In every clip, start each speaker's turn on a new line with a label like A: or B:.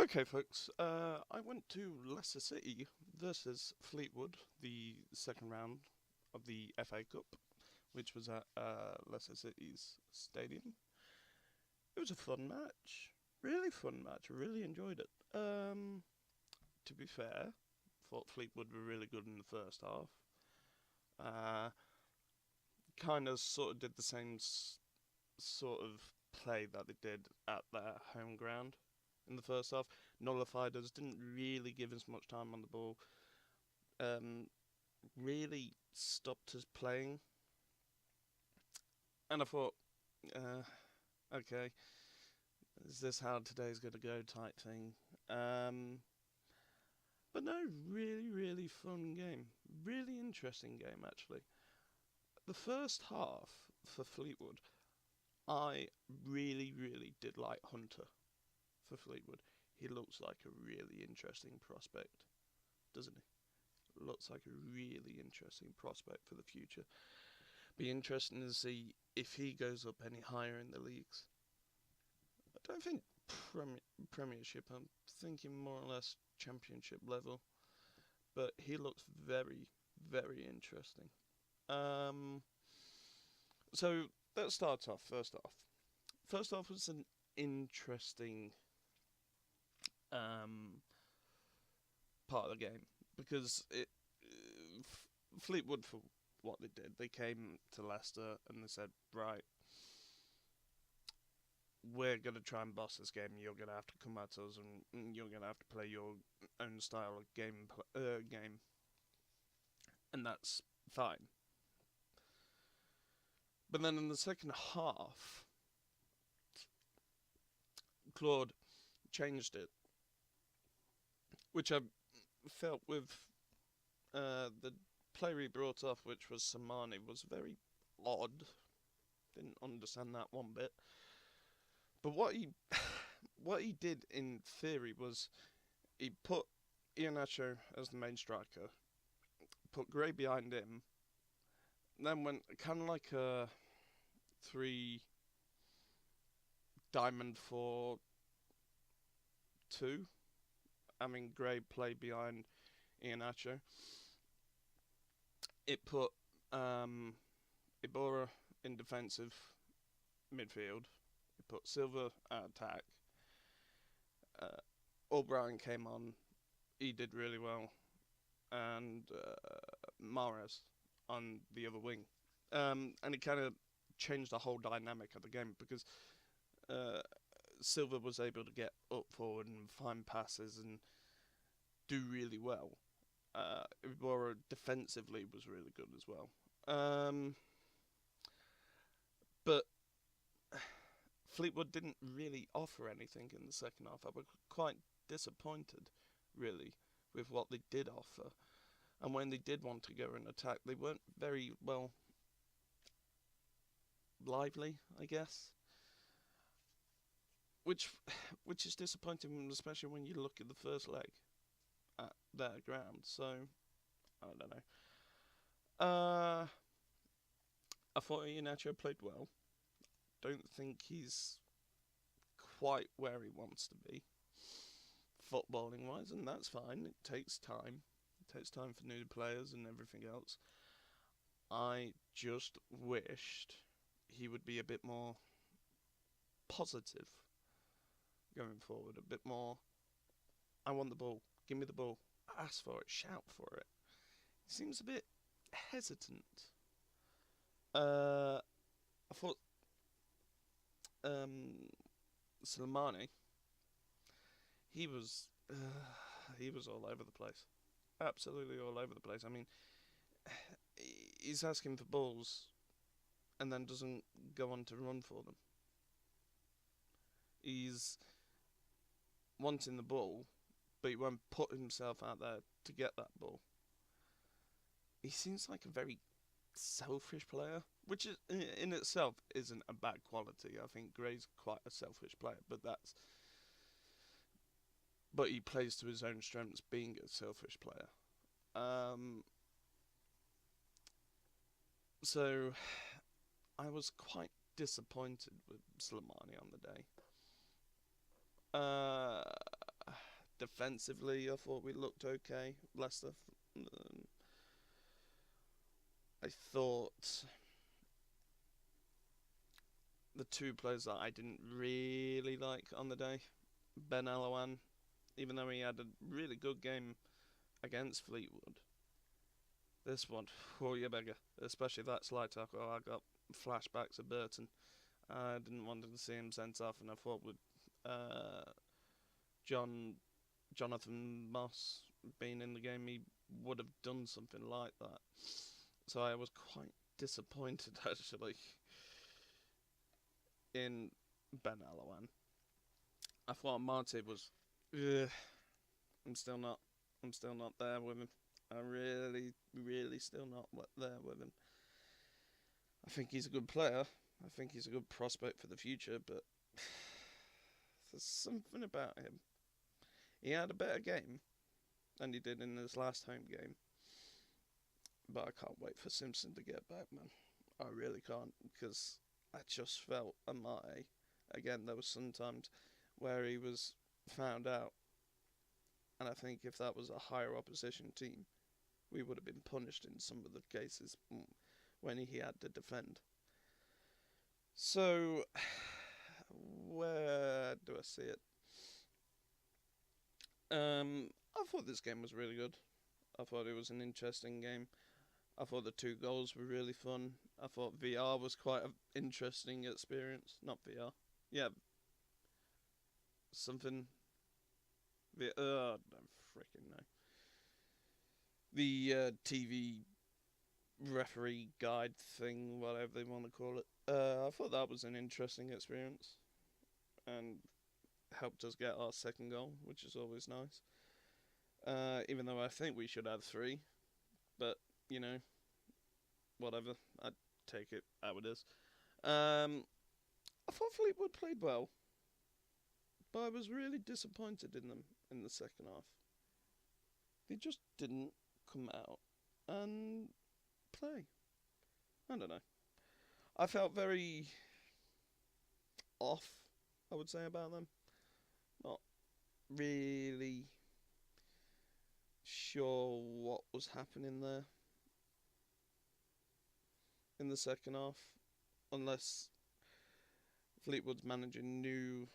A: Okay, folks. I went to Leicester City versus Fleetwood, the second round of the FA Cup, which was at Leicester City's stadium. It was a fun match, really fun match. I really enjoyed it. To be fair, thought Fleetwood were really good in the first half. Uh, kind of sort of did the same sort of play that they did at their home ground in the first half. Nullified us, didn't really give us much time on the ball. Um, really stopped us playing, and I thought, uh, okay, is this how today's going to go? Type thing. But no, really, really fun game. Really interesting game, actually. The first half for Fleetwood, I really, really did like Hunter for Fleetwood. He looks like a really interesting prospect, doesn't he? Looks like a really interesting prospect for the future. Be interesting to see if he goes up any higher in the leagues. I don't think Premiership. I'm thinking more or less Championship level. But he looks very, very interesting. Um, so let's start off. First off was an interesting um, part of the game because Fleetwood, for what they did, they came to Leicester and they said, right, we're going to try and boss this game. You're going to have to come at us, and you're going to have to play your own style of game, and that's fine. But then in the second half, Claude changed it, which I felt with the player he brought off, which was Samani, was very odd. Didn't understand that one bit. But what he did in theory was he put Iheanacho as the main striker, put Gray behind him, then went kind of like a three diamond 4-2. I mean, Gray play behind Iheanacho. It put Ibora in defensive midfield. It put Silva at attack. O'Brien came on. He did really well. And Mahrez on the other wing. And it kind of changed the whole dynamic of the game because uh, Silva was able to get up forward and find passes and do really well. Ibora defensively was really good as well. But Fleetwood didn't really offer anything in the second half. I was quite disappointed, really, with what they did offer. And when they did want to go and attack, they weren't very well lively, I guess. Which, which is disappointing, especially when you look at the first leg at their ground. So I don't know. I thought Iheanacho played well. Don't think he's quite where he wants to be, footballing wise, and that's fine. It takes time. It takes time for new players and everything else. I just wished he would be a bit more positive going forward, a bit more. I want the ball. Give me the ball. Ask for it. Shout for it. He seems a bit hesitant. I thought um, Slimani, he was he was all over the place, absolutely all over the place. I mean, he's asking for balls and then doesn't go on to run for them. He's wanting the ball, but he won't put himself out there to get that ball. He seems like a very selfish player, which is, in itself isn't a bad quality. I think Gray's quite a selfish player, but he plays to his own strengths, being a selfish player. Um, so I was quite disappointed with Slimani on the day. Uh, defensively, I thought we looked okay. Leicester. Um, I thought the two players that I didn't really like on the day, Ben Alawan, even though he had a really good game against Fleetwood, this one, oh you beggar, especially that slide tackle, I got flashbacks of Burton. I didn't want to see him sent off, and I thought with uh, Jonathan Moss being in the game, he would have done something like that. So I was quite disappointed actually in Ben Alawan. I thought Marty was. Ugh, I'm still not. I'm still not there with him. I'm really, really still not there with him. I think he's a good player. I think he's a good prospect for the future, but there's something about him. He had a better game than he did in his last home game, but I can't wait for Simpson to get back, man. I really can't, because I just felt Amate. Again, there was some times where he was found out, and I think if that was a higher opposition team, we would have been punished in some of the cases when he had to defend. So, where do I see it? I thought this game was really good. I thought it was an interesting game. I thought the two goals were really fun. I thought VR was quite an interesting experience. Not VR. Yeah, something. I don't freaking know. The TV referee guide thing, whatever they want to call it. I thought that was an interesting experience, and helped us get our second goal, which is always nice. Even though I think we should have three, but you know, whatever. I'd take it how it is. I thought Fleetwood played well, but I was really disappointed in them in the second half. They just didn't come out and play. I don't know. I felt very off, I would say, about them. Not really sure what was happening there in the second half, unless Fleetwood's manager knew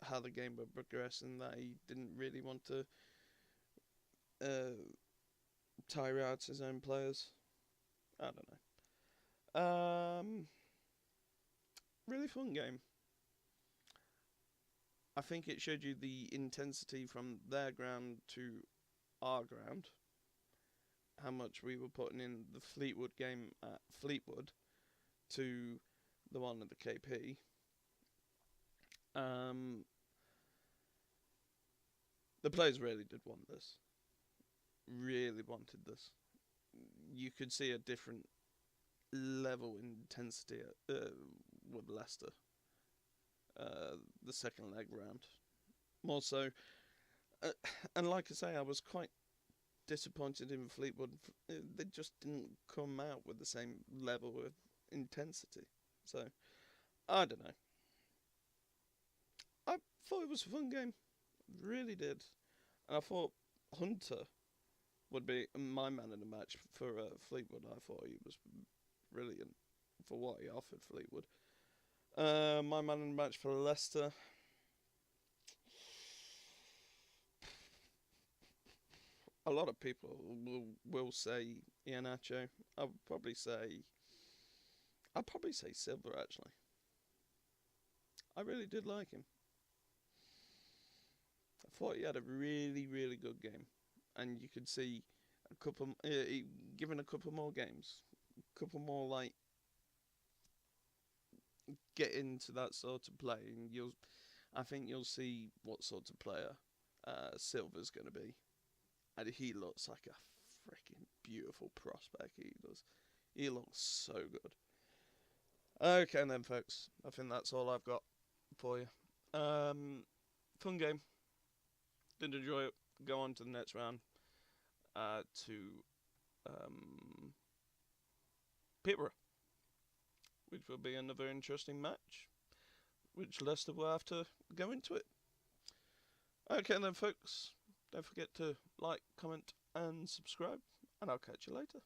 A: how the game would progress and that he didn't really want to tire out his own players. I don't know. Really fun game. I think it showed you the intensity from their ground to our ground. How much we were putting in the Fleetwood game at Fleetwood to the one at the KP. The players really did want this. Really wanted this. You could see a different level intensity with Leicester. The second leg round. More so. And like I say, I was quite disappointed in Fleetwood. They just didn't come out with the same level of intensity. So, I don't know. I thought it was a fun game. Really did. And I thought Hunter would be my man in the match for Fleetwood. I thought he was brilliant for what he offered Fleetwood. My man in the match for Leicester. A lot of people will say Iheanacho. I'll probably say Silva, actually. I really did like him. I thought he had a really, really good game, and you could see a couple, given a couple more games, a couple more like get into that sort of play, and I think you'll see what sort of player Silva's going to be, and he looks like a freaking beautiful prospect. He does. He looks so good. Okay, then, folks. I think that's all I've got for you. Fun game. Did enjoy it. Go on to the next round. To Peterborough, which will be another interesting match, which Leicester will have to go into it. Okay then, folks. Don't forget to like, comment, and subscribe, and I'll catch you later.